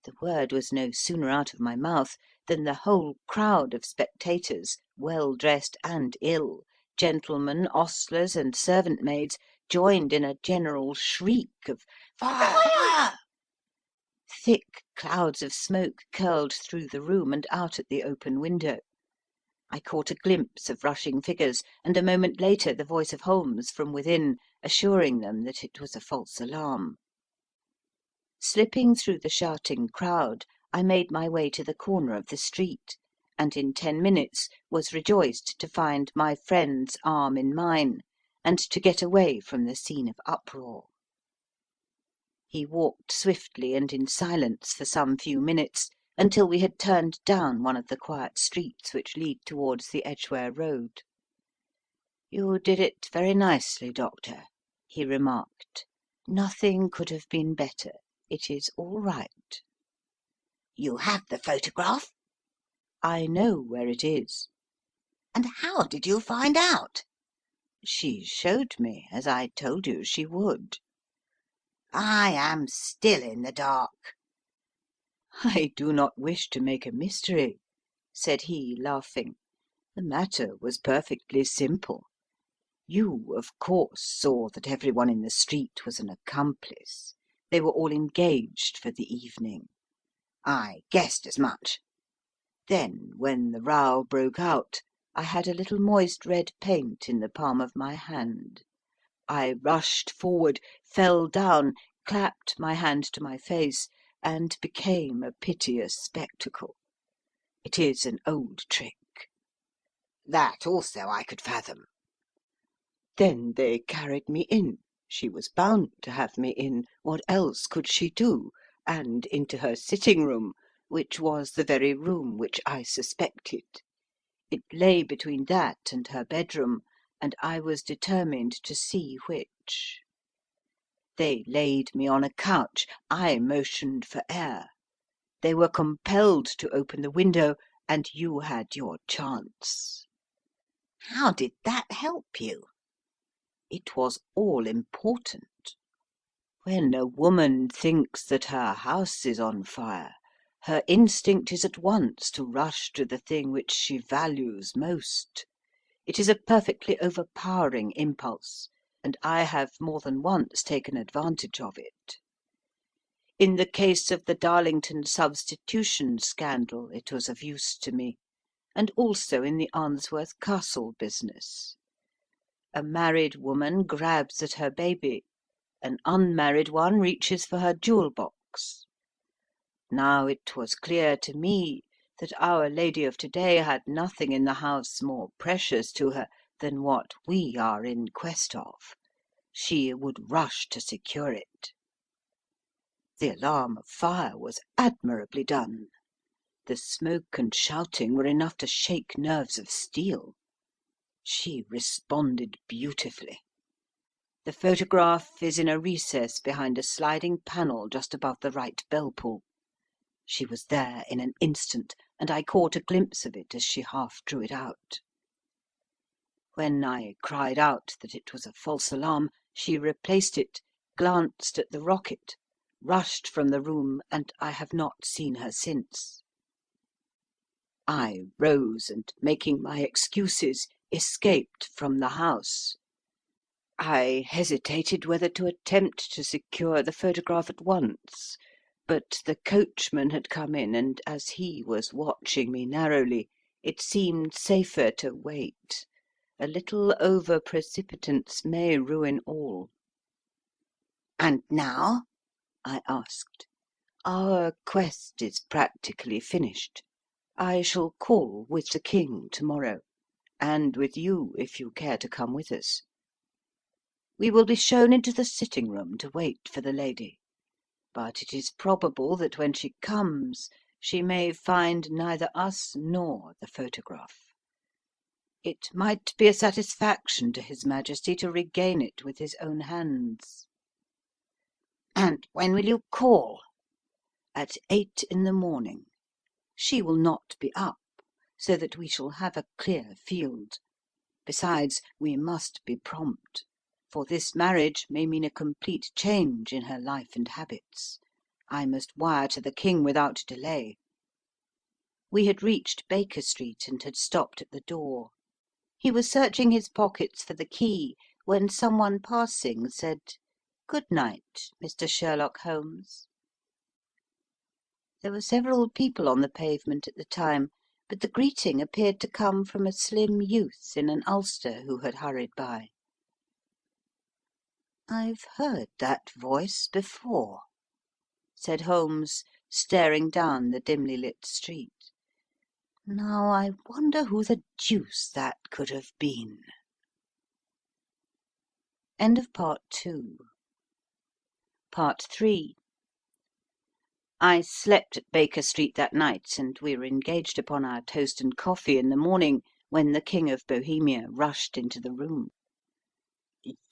The word was no sooner out of my mouth than the whole crowd of spectators, well dressed and ill, gentlemen, ostlers, and servant maids, joined in a general shriek of "Fire! Fire!" Thick clouds of smoke curled through the room and out at the open window. I caught a glimpse of rushing figures, and a moment later the voice of Holmes from within, assuring them that it was a false alarm. Slipping through the shouting crowd, I made my way to the corner of the street, and in 10 minutes was rejoiced to find my friend's arm in mine, and to get away from the scene of uproar. He walked swiftly and in silence for some few minutes, until we had turned down one of the quiet streets which lead towards the Edgware Road. "You did it very nicely, Doctor," he remarked. "Nothing could have been better. It is all right." You have the photograph? "I know where it is." And how did you find out? "She showed me, as I told you she would." I am still in the dark. "I do not wish to make a mystery," said he, laughing. "The matter was perfectly simple. You, of course, saw that everyone in the street was an accomplice. They were all engaged for the evening." I guessed as much. Then, when the row broke out, I had a little moist red paint in the palm of my hand. I rushed forward, fell down, clapped my hand to my face, and became a piteous spectacle. It is an old trick. That also I could fathom. Then they carried me in. She was bound to have me in. What else could she do? And into her sitting room, which was the very room which I suspected. It lay between that and her bedroom, and I was determined to see which. They laid me on a couch. I motioned for air. They were compelled to open the window, and you had your chance. How did that help you? It was all important. When a woman thinks that her house is on fire, her instinct is at once to rush to the thing which she values most. It is a perfectly overpowering impulse, and I have more than once taken advantage of it. In the case of the Darlington substitution scandal it was of use to me, and also in the Arnsworth Castle business. A married woman grabs at her baby. An unmarried one reaches for her jewel box. Now it was clear to me that Our Lady of Today had nothing in the house more precious to her than what we are in quest of. She would rush to secure it. The alarm of fire was admirably done. The smoke and shouting were enough to shake nerves of steel. She responded beautifully. The photograph is in a recess behind a sliding panel just above the right bell pull. She was there in an instant, and I caught a glimpse of it as she half drew it out. When I cried out that it was a false alarm, she replaced it, glanced at the rocket, rushed from the room, and I have not seen her since. I rose and, making my excuses, escaped from the house. I hesitated whether to attempt to secure the photograph at once, but the coachman had come in, and as he was watching me narrowly, it seemed safer to wait. A little over-precipitance may ruin all. "And now?" I asked. "Our quest is practically finished. I shall call with the King tomorrow, and with you if you care to come with us. We will be shown into the sitting-room to wait for the lady, but it is probable that when she comes she may find neither us nor the photograph. It might be a satisfaction to His Majesty to regain it with his own hands." "And when will you call?" "At 8 in the morning. She will not be up, so that we shall have a clear field. Besides, we must be prompt, for this marriage may mean a complete change in her life and habits. I must wire to the King without delay." We had reached Baker Street and had stopped at the door. He was searching his pockets for the key when someone passing said, "Good night, Mr. Sherlock Holmes." There were several people on the pavement at the time, but the greeting appeared to come from a slim youth in an ulster who had hurried by. "I've heard that voice before," said Holmes, staring down the dimly lit street. "Now I wonder who the deuce that could have been." End of Part 2. Part 3. I slept at Baker Street that night, and we were engaged upon our toast and coffee in the morning when the King of Bohemia rushed into the room.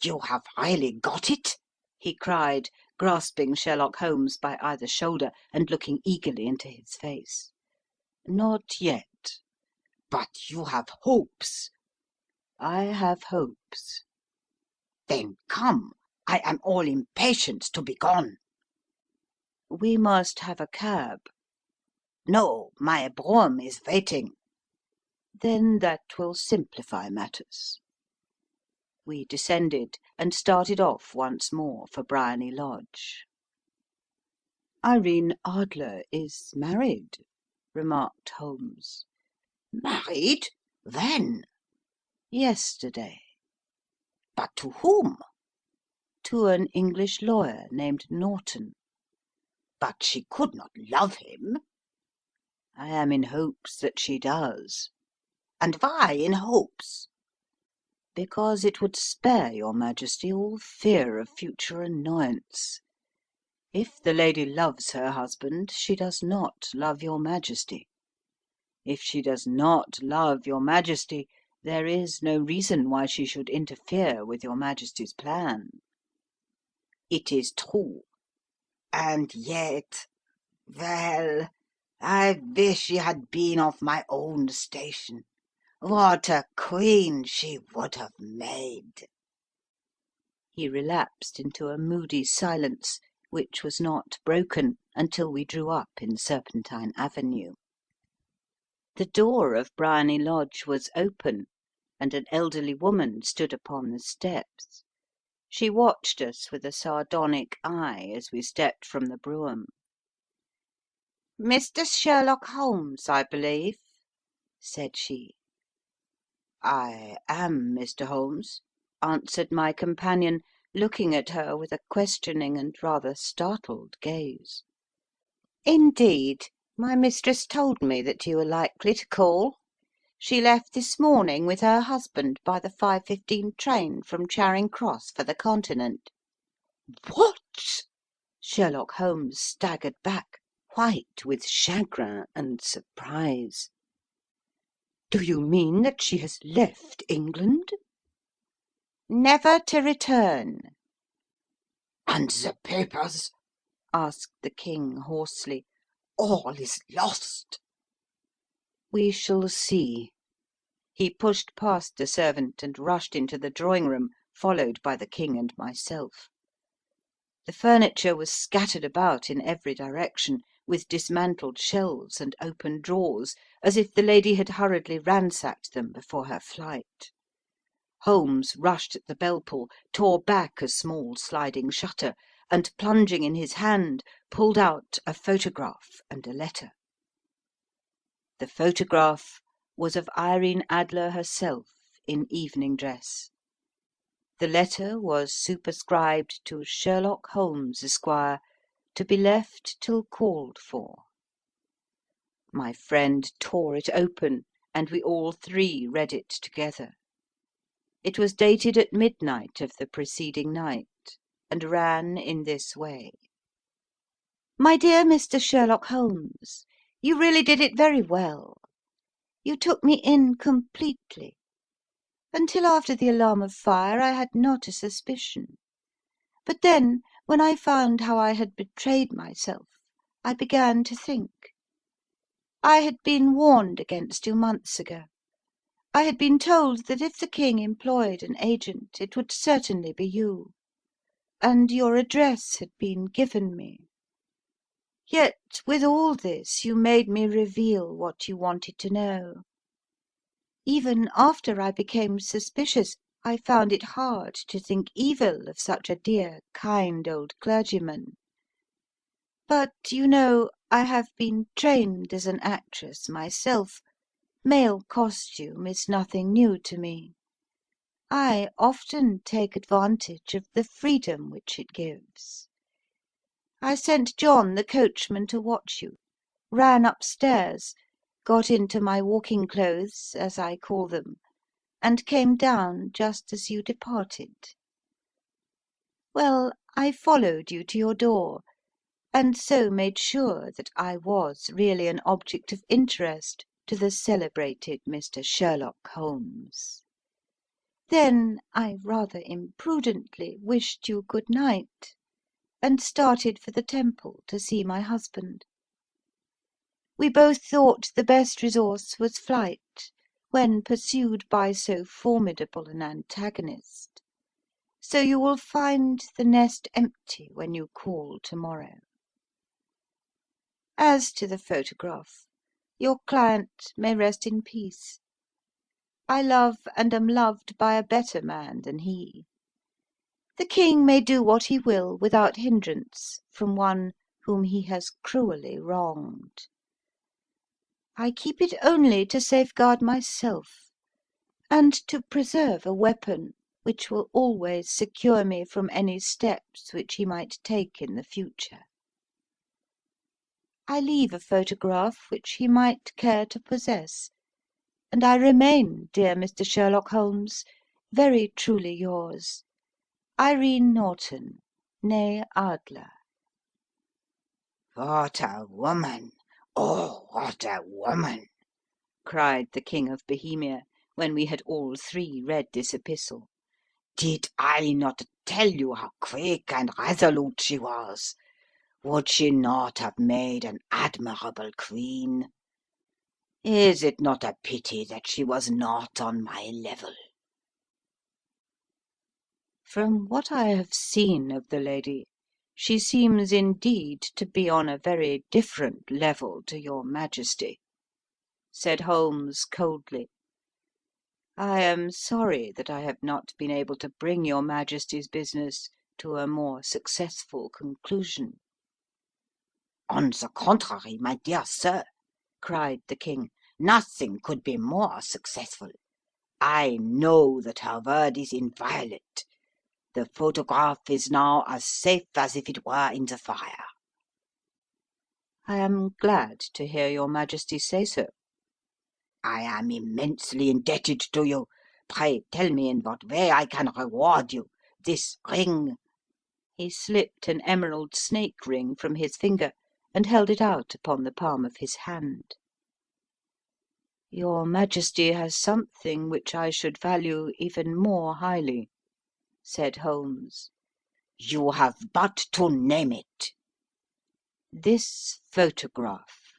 "You have really got it?" he cried, grasping Sherlock Holmes by either shoulder and looking eagerly into his face. "Not yet." "But you have hopes." "I have hopes." "Then come. I am all impatience to be gone." "We must have a cab." "No, my brougham is waiting." "Then that will simplify matters." We descended and started off once more for Briony Lodge. "Irene Adler is married," remarked Holmes. "Married? When?" "Yesterday." "But to whom?" "To an English lawyer named Norton." "But she could not love him." "I am in hopes that she does." "And why in hopes?" "Because it would spare your Majesty all fear of future annoyance. If the lady loves her husband, she does not love your Majesty. If she does not love your Majesty, there is no reason why she should interfere with your Majesty's plan." "It is true. And yet, well, I wish she had been of my own station. What a queen she would have made!" He relapsed into a moody silence, which was not broken until we drew up in Serpentine Avenue. The door of Briony Lodge was open, and an elderly woman stood upon the steps. She watched us with a sardonic eye as we stepped from the brougham. "Mr. Sherlock Holmes, I believe," said she. "I am Mr. Holmes," answered my companion, looking at her with a questioning and rather startled gaze. "Indeed, my mistress told me that you were likely to call. She left this morning with her husband by the 5:15 train from Charing Cross for the Continent." "What?" Sherlock Holmes staggered back, white with chagrin and surprise. "Do you mean that she has left England?" "Never to return." "And the papers?" asked the King hoarsely. "All is lost." "We shall see. He pushed past the servant and rushed into the drawing-room, followed by the King and myself. The furniture was scattered about in every direction, with dismantled shelves and open drawers, as if the lady had hurriedly ransacked them before her flight. Holmes rushed at the bell-pull, tore back a small sliding shutter, and, plunging in his hand, pulled out a photograph and a letter. The photograph was of Irene Adler herself in evening dress. The letter was superscribed to Sherlock Holmes, Esquire, to be left till called for. My friend tore it open, and we all three read it together. It was dated at midnight of the preceding night, and ran in this way. My dear Mr. Sherlock Holmes, you really did it very well. You took me in completely. Until after the alarm of fire I had not a suspicion. But then, when I found how I had betrayed myself, I began to think. I had been warned against you months ago. I had been told that if the King employed an agent, it would certainly be you, and your address had been given me. Yet, with all this, you made me reveal what you wanted to know. Even after I became suspicious, I found it hard to think evil of such a dear, kind old clergyman. But, you know, I have been trained as an actress myself. Male costume is nothing new to me. I often take advantage of the freedom which it gives. I sent John, the coachman, to watch you, ran upstairs, got into my walking clothes, as I call them, and came down just as you departed. Well, I followed you to your door, and so made sure that I was really an object of interest to the celebrated Mr. Sherlock Holmes. Then I rather imprudently wished you good night, and started for the Temple to see my husband. We both thought the best resource was flight, when pursued by so formidable an antagonist. So you will find the nest empty when you call tomorrow. As to the photograph, your client may rest in peace. I love and am loved by a better man than he. The King may do what he will without hindrance from one whom he has cruelly wronged. I keep it only to safeguard myself, and to preserve a weapon which will always secure me from any steps which he might take in the future. I leave a photograph which he might care to possess, and I remain, dear Mr. Sherlock Holmes, very truly yours, Irene Norton, née Adler. What a woman! Oh, what a woman! Cried the King of Bohemia, when we had all three read this epistle. Did I not tell you how quick and resolute she was? Would she not have made an admirable queen? Is it not a pity that she was not on my level? From what I have seen of the lady, she seems indeed to be on a very different level to your Majesty, said Holmes coldly. I am sorry that I have not been able to bring your Majesty's business to a more successful conclusion. On the contrary, my dear sir, cried the King, nothing could be more successful. I know that her word is inviolate. The photograph is now as safe as if it were in the fire. I am glad to hear your Majesty say so. I am immensely indebted to you. Pray tell me in what way I can reward you. This ring— He slipped an emerald snake ring from his finger and held it out upon the palm of his hand. Your Majesty has something which I should value even more highly, said Holmes. You have but to name it. This photograph.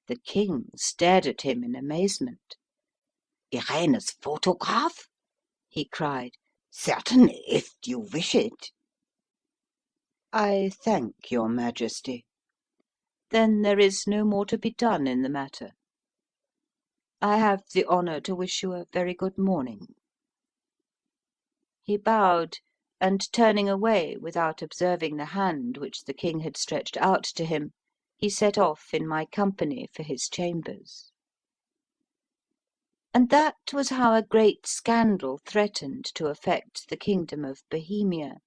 The King stared at him in amazement. Irene's photograph?" he cried. "Certainly, if you wish it." "I thank your Majesty. Then there is no more to be done in the matter. I have the honour to wish you a very good morning." He bowed, and turning away without observing the hand which the king had stretched out to him, he set off in my company for his chambers. And that was how a great scandal threatened to affect the kingdom of Bohemia,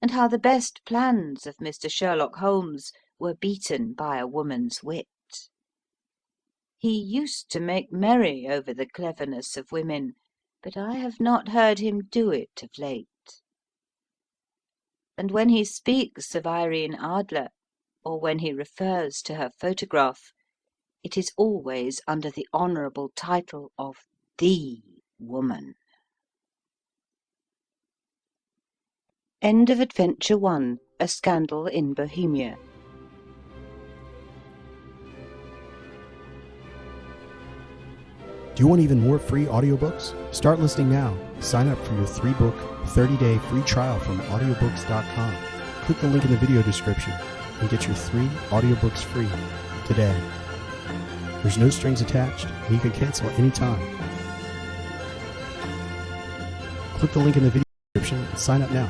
and how the best plans of Mr. Sherlock Holmes were beaten by a woman's wit. He used to make merry over the cleverness of women, but I have not heard him do it of late. And when he speaks of Irene Adler, or when he refers to her photograph, it is always under the honourable title of the woman. End of Adventure 1, A Scandal in Bohemia. Do you want even more free audiobooks? Start listening now. Sign up for your 3-book, 30-day free trial from AudioBooks.com. Click the link in the video description and get your 3 audiobooks free today. There's no strings attached, and you can cancel at any time. Click the link in the video description and sign up now.